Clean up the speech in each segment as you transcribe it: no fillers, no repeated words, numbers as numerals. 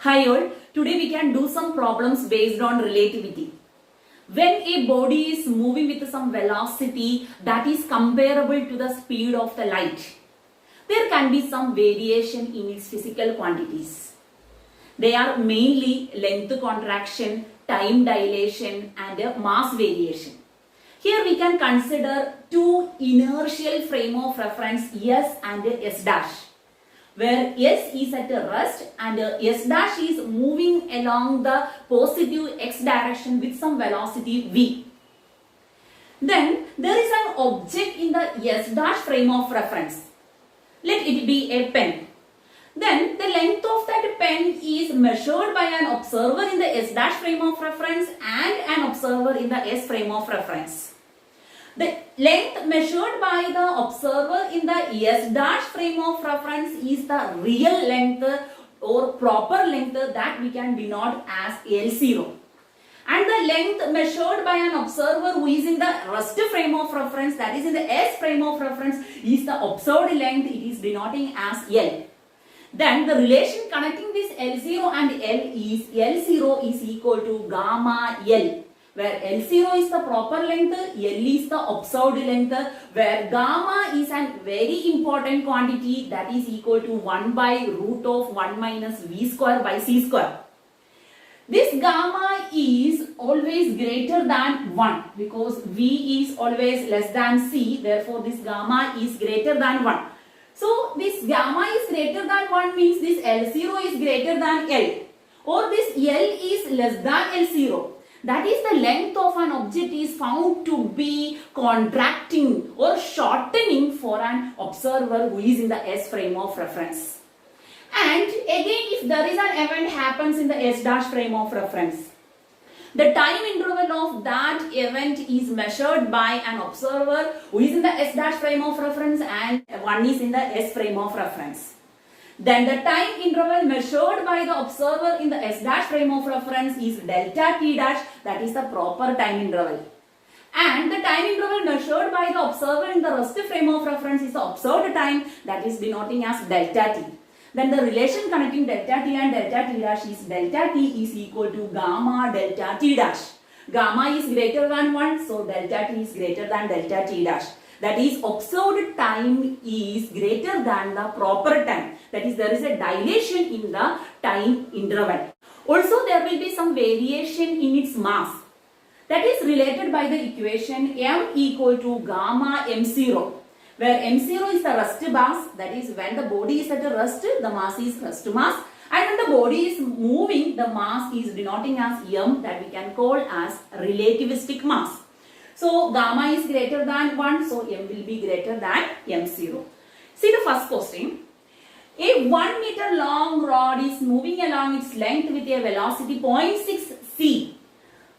Hi all, today we can do some problems based on relativity. When a body is moving with some velocity that is comparable to the speed of the light, there can be some variation in its physical quantities. They are mainly length contraction, time dilation and mass variation. Here we can consider two inertial frame of reference S and S dash, where S is at a rest and S dash is moving along the positive x direction with some velocity v. Then there is an object in the S dash frame of reference. Let it be a pen. Then the length of that pen is measured by an observer in the S dash frame of reference and an observer in the S frame of reference. The length measured by the observer in the S dash frame of reference is the real length or proper length that we can denote as L0. And the length measured by an observer who is in the rest frame of reference, that is in the S frame of reference, is the observed length. It is denoting as L. Then the relation connecting this L0 and L is L0 is equal to gamma L, where L0 is the proper length, L is the observed length, where gamma is a very important quantity that is equal to 1 by root of 1 minus v square by c square. This gamma is always greater than 1 because v is always less than c, therefore this gamma is greater than 1. So this gamma is greater than 1 means this L0 is greater than L, or this L is less than L0. That is, the length of an object is found to be contracting or shortening for an observer who is in the S frame of reference. And again, if there is an event happens in the S dash frame of reference, the time interval of that event is measured by an observer who is in the S dash frame of reference and one is in the S frame of reference. Then the time interval measured by the observer in the S dash frame of reference is delta t dash, that is the proper time interval. And the time interval measured by the observer in the rest frame of reference is the observed time, that is denoting as delta t. Then the relation connecting delta t and delta t dash is delta t is equal to gamma delta t dash. Gamma is greater than 1, so delta t is greater than delta t dash. That is, observed time is greater than the proper time. That is, there is a dilation in the time interval. Also, there will be some variation in its mass. That is related by the equation m equal to gamma m0, where m0 is the rest mass. That is, when the body is at a rest, the mass is rest mass. And when the body is moving, the mass is denoting as m, that we can call as relativistic mass. So, gamma is greater than 1, so m will be greater than m0. See the first question. A 1 meter long rod is moving along its length with a velocity 0.6 c.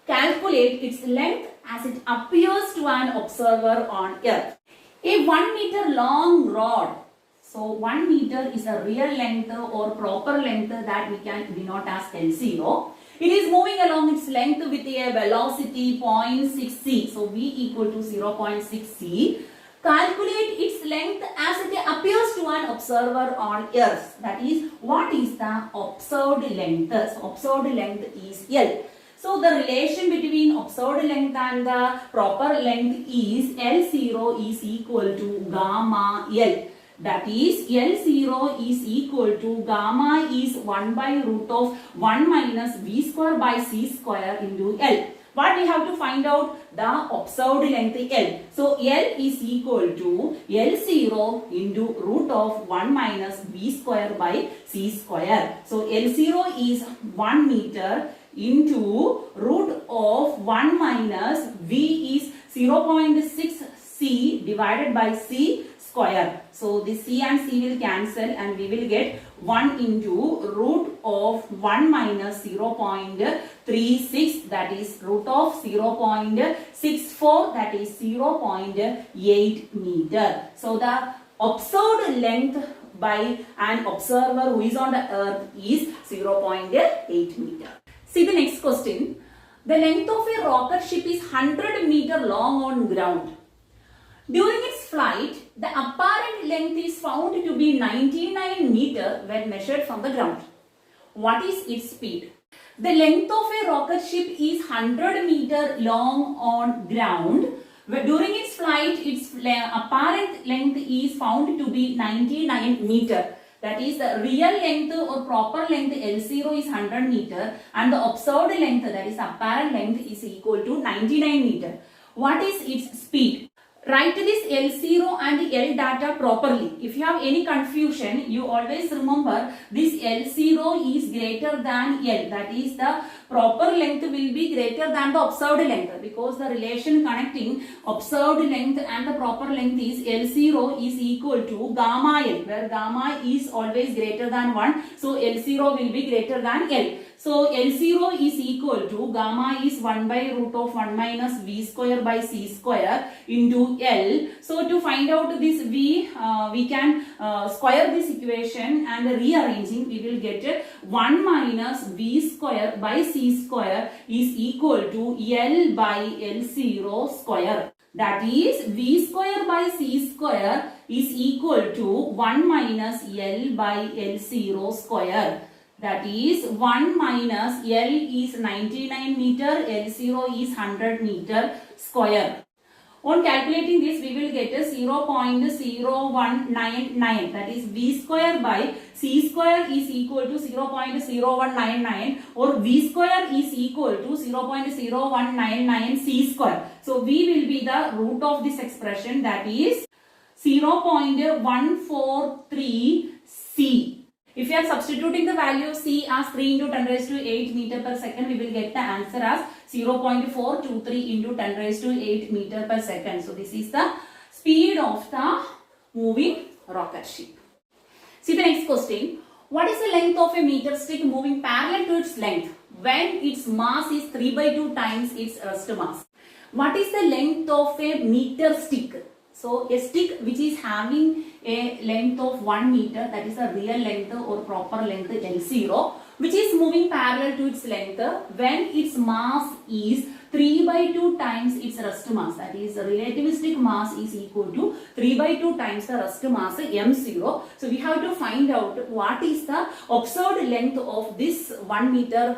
Calculate its length as it appears to an observer on earth. A 1 meter long rod. So, 1 meter is a real length or proper length that we can denote as L0. It is moving along its length with a velocity 0.6 c. So, v equal to 0.6 c. Calculate its length as it appears to an observer on earth. That is, what is the observed length? So, observed length is L. So, the relation between observed length and the proper length is L0 is equal to gamma L. That is, L0 is equal to gamma is 1 by root of 1 minus v square by c square into L. What we have to find out? The observed length L. So, L is equal to L0 into root of 1 minus v square by c square. So, L0 is 1 meter into root of 1 minus v is 0.6 c divided by c square. So, this c and c will cancel and we will get 1 into root of 1 minus 0.36, that is root of 0.64, that is 0.8 meter. So, the observed length by an observer who is on the earth is 0.8 meter. See the next question. The length of a rocket ship is 100 meter long on ground. During its flight, the apparent length is found to be 99 meter when measured from the ground. What is its speed? The length of a rocket ship is 100 meter long on ground. During its flight, its apparent length is found to be 99 meter. That is, the real length or proper length L0 is 100 meter and the observed length, that is apparent length, is equal to 99 meter. What is its speed? Write this L0 and L data properly. If you have any confusion, you always remember this L0 is greater than L. That is, the proper length will be greater than the observed length, because the relation connecting observed length and the proper length is L0 is equal to gamma L, where gamma is always greater than 1. So L0 will be greater than L. So L0 is equal to gamma is 1 by root of 1 minus V square by C square into L. So to find out this V, we can square this equation, and rearranging we will get 1 minus V square by C square is equal to L by L0 square. That is, V square by C square is equal to 1 minus L by L0 square. That is, 1 minus L is 99 meter, L0 is 100 meter square. On calculating this, we will get a 0.0199. That is, V square by C square is equal to 0.0199, or V square is equal to 0.0199 C square. So V will be the root of this expression, that is 0.143 C. If you are substituting the value of C as 3 into 10 raised to 8 meter per second, we will get the answer as 0.423 into 10 raised to 8 meter per second. So this is the speed of the moving rocket ship. See the next question. What is the length of a meter stick moving parallel to its length when its mass is 3 by 2 times its rest mass? What is the length of a meter stick? So a stick which is having a length of 1 meter, that is a real length or proper length L0, which is moving parallel to its length when its mass is 3 by 2 times its rest mass. That is, the relativistic mass is equal to 3 by 2 times the rest mass m0. So we have to find out what is the observed length of this 1 meter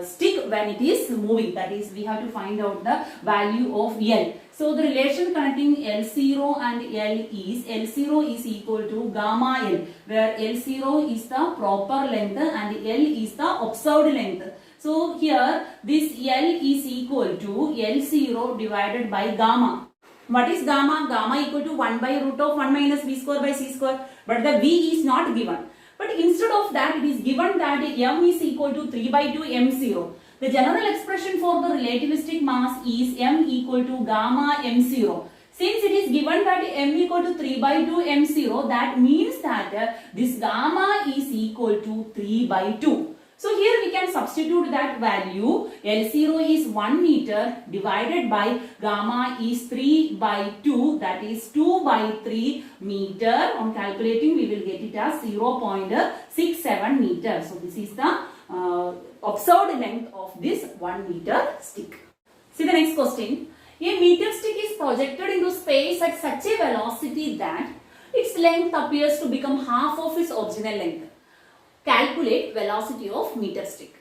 stick when it is moving. That is, we have to find out the value of L. So the relation connecting L0 and L is L0 is equal to gamma L, where L0 is the proper length and L is the observed length. So here this L is equal to L0 divided by gamma. What is gamma? Gamma equal to 1 by root of 1 minus V square by C square. But the V is not given. But instead of that, it is given that M is equal to 3 by 2 M0. The general expression for the relativistic mass is M equal to gamma M0. Since it is given that M equal to 3 by 2 M0, that means that this gamma is equal to 3 by 2. So here we can substitute that value. L0 is 1 meter divided by gamma is 3 by 2, that is 2 by 3 meter. On calculating, we will get it as 0.67 meter. So this is the observed length of this 1 meter stick. See the next question. A meter stick is projected into space at such a velocity that its length appears to become half of its original length. Calculate velocity of meter stick.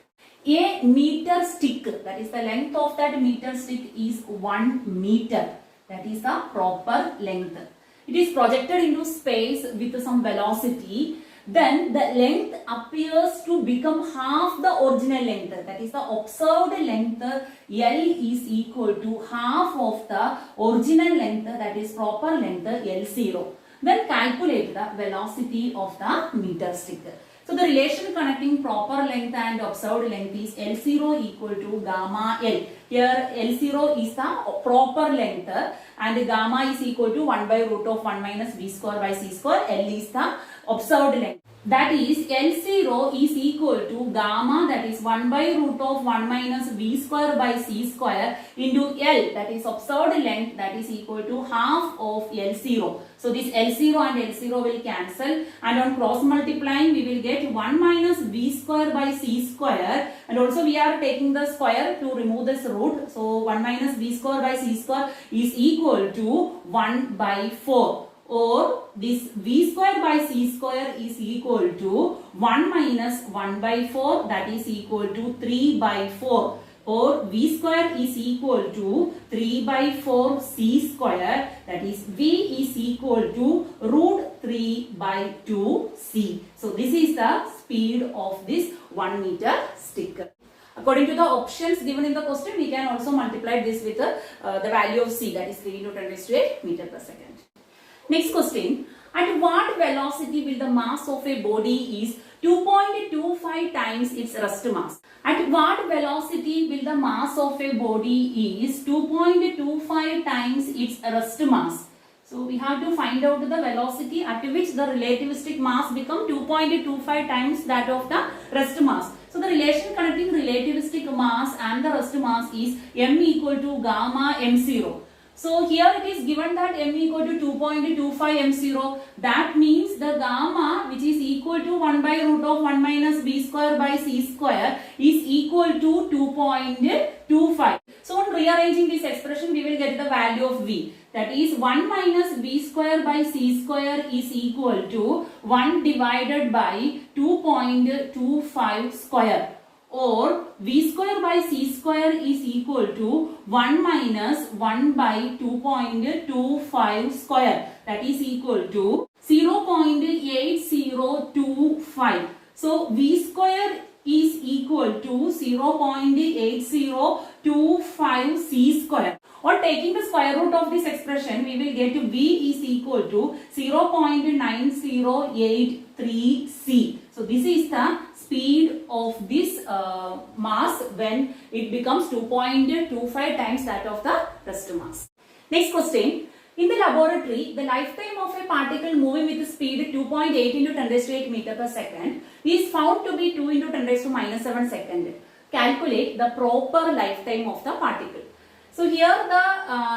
A meter stick, that is the length of that meter stick, is 1 meter. That is the proper length. It is projected into space with some velocity. Then the length appears to become half the original length. That is the observed length L is equal to half of the original length, that is proper length L0. Then calculate the velocity of the meter stick. So the relation connecting proper length and observed length is L0 equal to gamma L. Here L0 is the proper length and gamma is equal to 1 by root of 1 minus V square by C square. L is the observed length. That is, L0 is equal to gamma, that is 1 by root of 1 minus V square by C square into L, that is observed length, that is equal to half of L0. So this L0 and L0 will cancel, and on cross multiplying we will get 1 minus V square by C square, and also we are taking the square to remove this root. So 1 minus V square by C square is equal to 1 by 4. or this v square by c square is equal to 1 minus 1 by 4, that is equal to 3 by 4, or v square is equal to 3 by 4 c square, that is v is equal to root 3 by 2 c. So this is the speed of this 1 meter stick. According to the options given in the question, we can also multiply this with the value of c, that is 3 into 10 raised to 8 meter per second. Next question, at what velocity will the mass of a body is 2.25 times its rest mass? At what velocity will the mass of a body is 2.25 times its rest mass? So we have to find out the velocity at which the relativistic mass become 2.25 times that of the rest mass. So the relation connecting relativistic mass and the rest mass is m equal to gamma m0. So here it is given that m equal to 2.25 m0. That means the gamma, which is equal to 1 by root of 1 minus b square by c square, is equal to 2.25. So on rearranging this expression, we will get the value of v. That is 1 minus b square by c square is equal to 1 divided by 2.25 square, or v square by c square is equal to 1 minus 1 by 2.25 square, that is equal to 0.8025. So v square is equal to 0.8025 c square. On taking the square root of this expression, we will get v is equal to 0.9083 c. So this is the speed of this mass when it becomes 2.25 times that of the rest mass. Next question. In the laboratory, the lifetime of a particle moving with speed 2.8 into 10 raised to 8 meter per second is found to be 2 into 10 raised to minus 7 second. Calculate the proper lifetime of the particle. So here the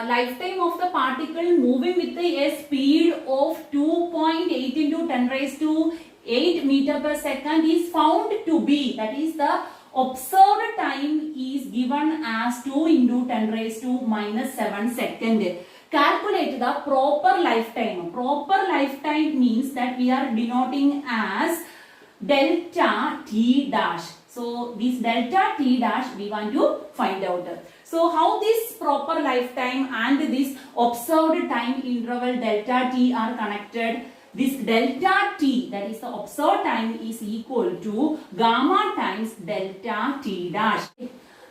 lifetime of the particle moving with a speed of 2.8 into 10 raised to 8 meter per second is found to be, that is the observed time is given as 2 into 10 raised to minus 7 second. Calculate the proper lifetime. Proper lifetime means that we are denoting as delta t dash. So this delta t dash we want to find out. So how this proper lifetime and this observed time interval delta t are connected? This delta t, that is the observed time, is equal to gamma times delta t dash.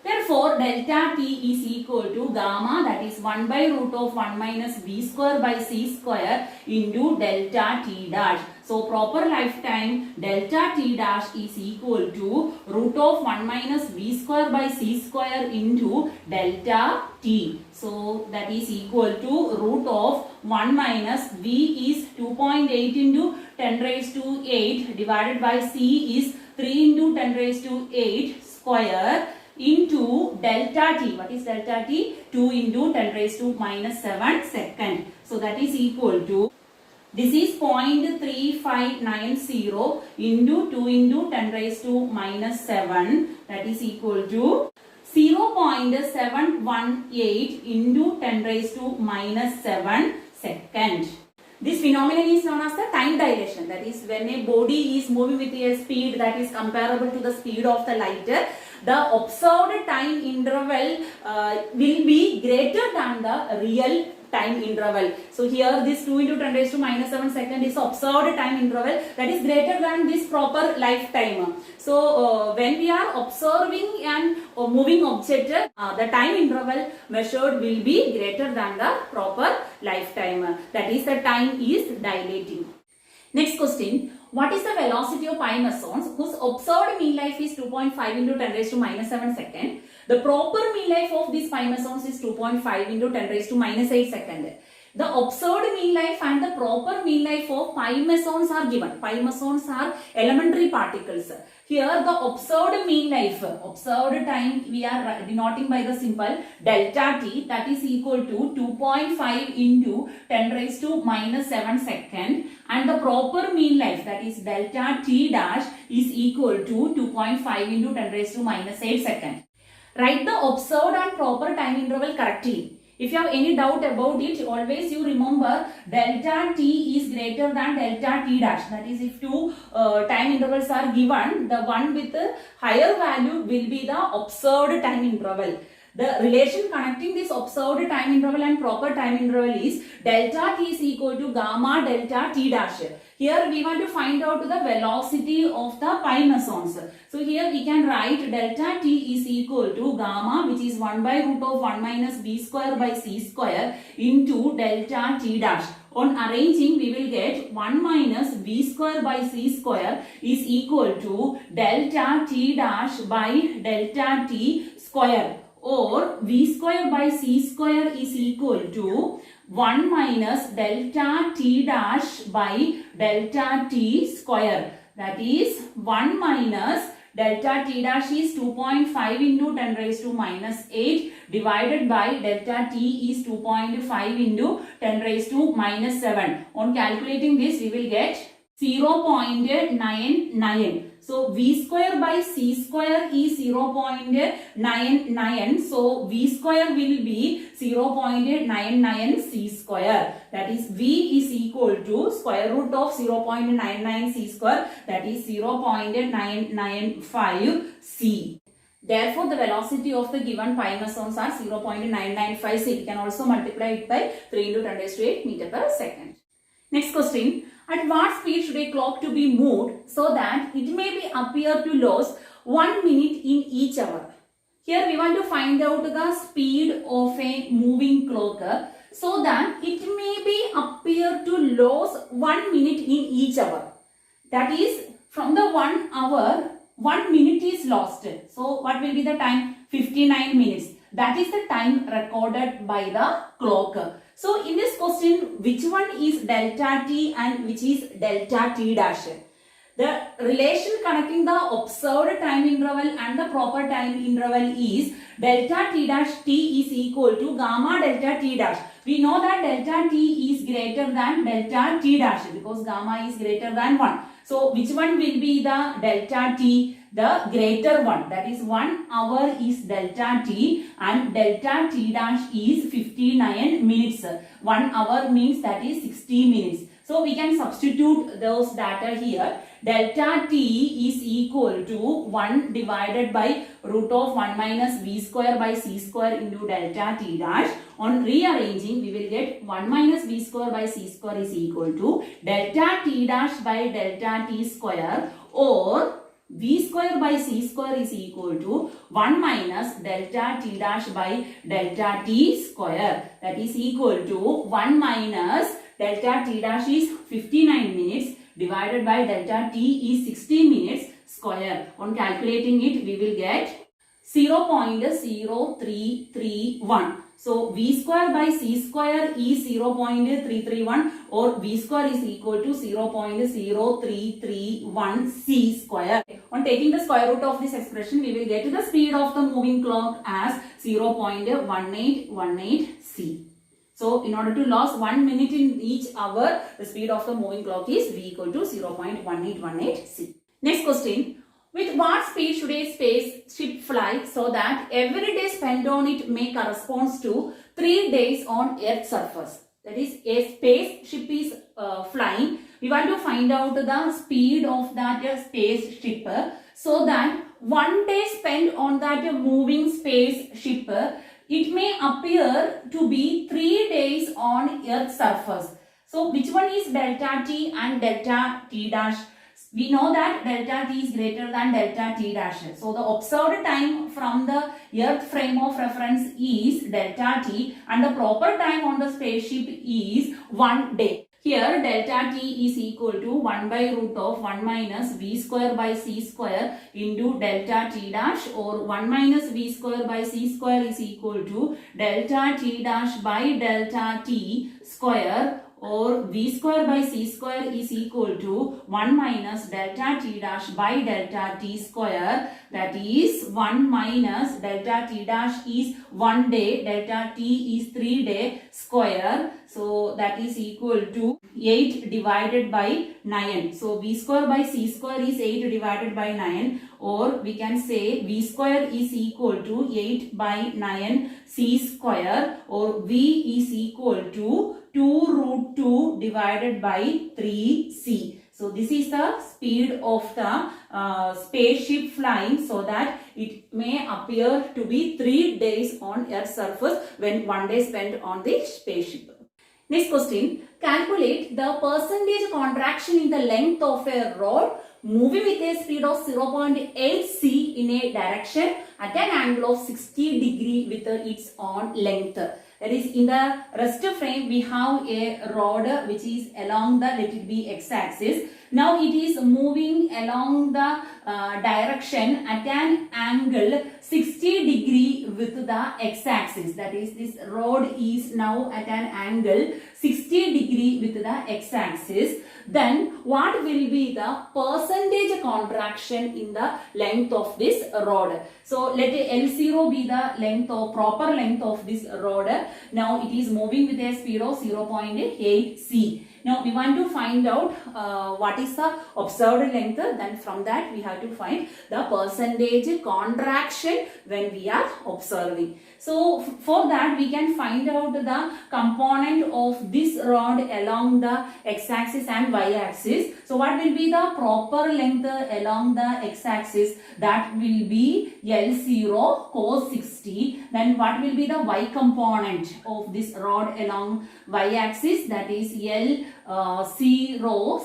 Therefore, delta t is equal to gamma, that is 1 by root of 1 minus b square by c square into delta t dash. So, proper lifetime delta t dash is equal to root of 1 minus b square by c square into delta t. So, that is equal to root of 1 minus v is 2.8 into 10 raised to 8 divided by c is 3 into 10 raised to 8 square into delta t. What is delta t? 2 into 10 raised to minus 7 second. So that is equal to, this is 0.3590 into 2 into 10 raised to minus 7, that is equal to 0.718 into 10 raised to minus 7 second. This phenomenon is known as the time dilation. That is, when a body is moving with a speed that is comparable to the speed of the light, the observed time interval will be greater than the real time interval. So here this 2 into 10 raised to minus 7 second is observed time interval that is greater than this proper lifetime. So when we are observing an moving object, the time interval measured will be greater than the proper lifetime. That is, the time is dilating. Next question. What is the velocity of pi mesons whose observed mean life is 2.5 into 10 raised to minus 7 second? The proper mean life of these pi mesons is 2.5 into 10 raised to minus 8 second. The observed mean life and the proper mean life of pi mesons are given. Pi mesons are elementary particles. Here the observed mean life, observed time we are denoting by the symbol delta t, that is equal to 2.5 into 10 raised to minus 7 second, and the proper mean life, that is delta t dash, is equal to 2.5 into 10 raised to minus 8 second. Write the observed and proper time interval correctly. If you have any doubt about it, always you remember delta t is greater than delta t dash. That is, if two time intervals are given, the one with the higher value will be the observed time interval. The relation connecting this observed time interval and proper time interval is delta t is equal to gamma delta t dash. Here we want to find out the velocity of the pi mesons. So here we can write delta t is equal to gamma, which is 1 by root of 1 minus b square by c square into delta t dash. On arranging, we will get 1 minus b square by c square is equal to delta t dash by delta t square, or v square by c square is equal to 1 minus delta t dash by delta t square. That is 1 minus delta t dash is 2.5 into 10 raised to minus 8 divided by delta t is 2.5 into 10 raised to minus 7. On calculating this, we will get 0.99. So v square by c square is 0.99. So v square will be 0.99 c square. That is, v is equal to square root of 0.99 c square. That is 0.995 c. Therefore, the velocity of the given pi mesons are 0.995 c. We can also multiply it by 3 into 10 raised to 8 meter per second. Next question. At what speed should a clock to be moved so that it may be appear to lose 1 minute in each hour? Here we want to find out the speed of a moving clock so that it may be appear to lose 1 minute in each hour. That is, from the 1 hour, 1 minute is lost. So what will be the time? 59 minutes. That is the time recorded by the clock. So in this question, which one is delta t and which is delta t dash? The relation connecting the observed time interval and the proper time interval is delta t dash t is equal to gamma delta t dash. We know that delta t is greater than delta t dash because gamma is greater than 1. So which one will be the delta t? The greater one, that is 1 hour is delta t and delta t dash is 59 minutes. 1 hour means that is 60 minutes. So we can substitute those data here. Delta t is equal to 1 divided by root of 1 minus v square by c square into delta t dash. On rearranging, we will get 1 minus v square by c square is equal to delta t dash by delta t square, or v square by c square is equal to 1 minus delta t dash by delta t square. That is equal to 1 minus delta t dash is 59 minutes divided by delta t is 60 minutes square. On calculating it, we will get 0.0331. So v square by c square is 0.331, or v square is equal to 0.0331 c square. On taking the square root of this expression, we will get the speed of the moving clock as 0.1818 c. So in order to lose 1 minute in each hour, the speed of the moving clock is v equal to 0.1818 c. Next question. With what speed should a spaceship fly so that every day spent on it may corresponds to 3 days on Earth's surface? That is, a spaceship is flying. We want to find out the speed of that spaceship so that 1 day spent on that moving spaceship, it may appear to be 3 days on Earth's surface. So which one is delta t and delta t dash? We know that delta t is greater than delta t dash. So the observed time from the Earth frame of reference is delta t and the proper time on the spaceship is 1 day. Here delta t is equal to 1 by root of 1 minus v square by c square into delta t dash, or 1 minus v square by c square is equal to delta t dash by delta t square, or v square by c square is equal to 1 minus delta t dash by delta t square. That is 1 minus delta t dash is 1 day, delta t is 3 day square. So that is equal to 8 divided by 9. So v square by c square is 8 divided by 9, or we can say v square is equal to 8 by 9 c square, or v is equal to 2 root 2 divided by 3c. So this is the speed of the spaceship flying, so that it may appear to be 3 days on Earth's surface when 1 day spent on the spaceship. Next question, calculate the percentage contraction in the length of a rod moving with a speed of 0.8 c in a direction at an angle of 60 degree with its own length. That is, in the rest frame we have a rod which is along the, let it be, x-axis. Now it is moving along the direction at an angle 60 degree with the x-axis. That is, this rod is now at an angle 60 degree with the x-axis. Then what will be the percentage contraction in the length of this rod? So let L0 be the length of, proper length of this rod. Now it is moving with a speed of 0.8 c. Now we want to find out what is the observed length. Then from that we have to find the percentage contraction when we are observing. So for that we can find out the component of this rod along the x-axis and y-axis. So what will be the proper length along the x-axis? That will be L0 cos 60. Then what will be the y component of this rod along y-axis? That is L0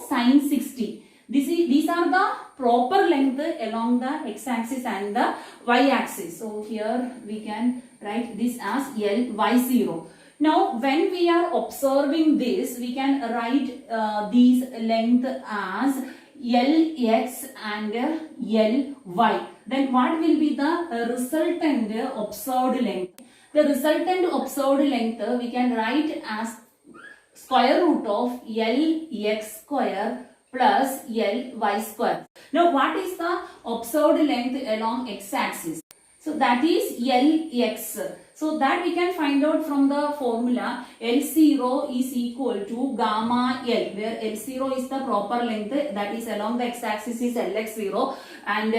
sin 60. These are the proper length along the x-axis and the y-axis. So here we can write this as Ly0. Now when we are observing this, we can write these length as Lx and Ly. Then what will be the resultant observed length? The resultant observed length we can write as square root of Lx square plus Ly square. Now what is the observed length along x-axis? So that is Lx. So that we can find out from the formula. L0 is equal to gamma L, where L0 is the proper length, that is along the x-axis is Lx0, and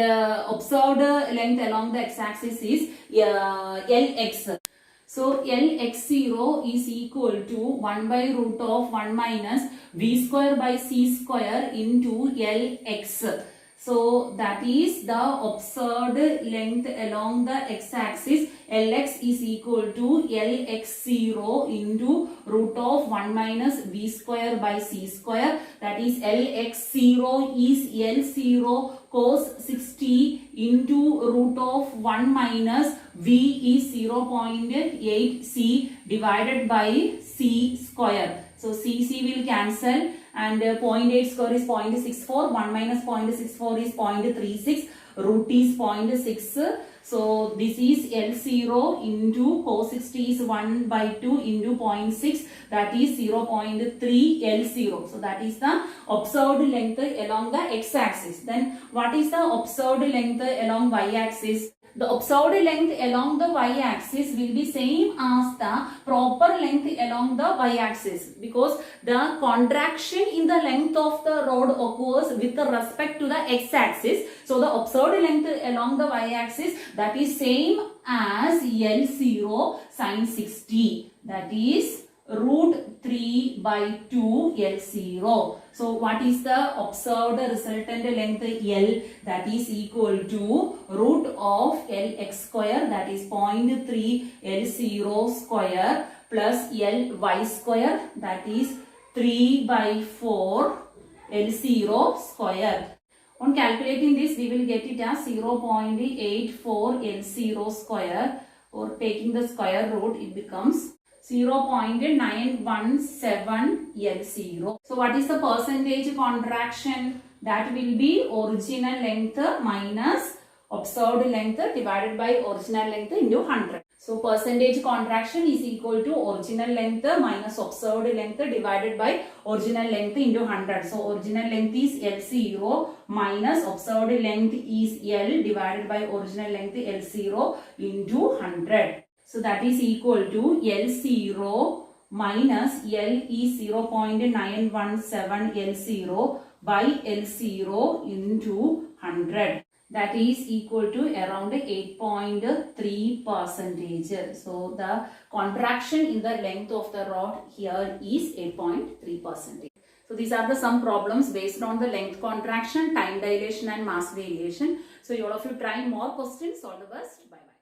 observed length along the x-axis is Lx. So Lx0 is equal to 1 by root of 1 minus v square by c square into Lx. So that is the observed length along the x-axis. Lx is equal to Lx0 into root of 1 minus v square by c square. That is Lx0 is L0 cos 60 into root of 1 minus v is 0.8 c divided by c square. So c will cancel, and 0.8 square is 0.64, 1 minus 0.64 is 0.36, root is 0.6. So this is L0 into cos 60 is 1 by 2 into 0.6, that is 0.3 L0. So that is the observed length along the x-axis. Then what is the observed length along y-axis? The observed length along the y-axis will be same as the proper length along the y-axis, because the contraction in the length of the rod occurs with respect to the x-axis. So the observed length along the y-axis, that is same as L0 sin 60, that is root 3 by 2 L0. So what is the observed resultant length L? That is equal to root of Lx square, that is 0.3 L0 square plus Ly square, that is 3 by 4 L0 square. On calculating this, we will get it as 0.84 L0 square, or taking the square root, it becomes 0.917 L0. So what is the percentage contraction? That will be original length minus observed length divided by original length into 100. So percentage contraction is equal to original length minus observed length divided by original length into 100. So original length is L0 minus observed length is L divided by original length L0 into 100. So that is equal to L0 minus L is 0.917 L0 by L0 into 100. That is equal to around 8.3%. So the contraction in the length of the rod here is 8.3%. So these are the some problems based on the length contraction, time dilation and mass variation. So all of you try more questions. All the best. Bye bye.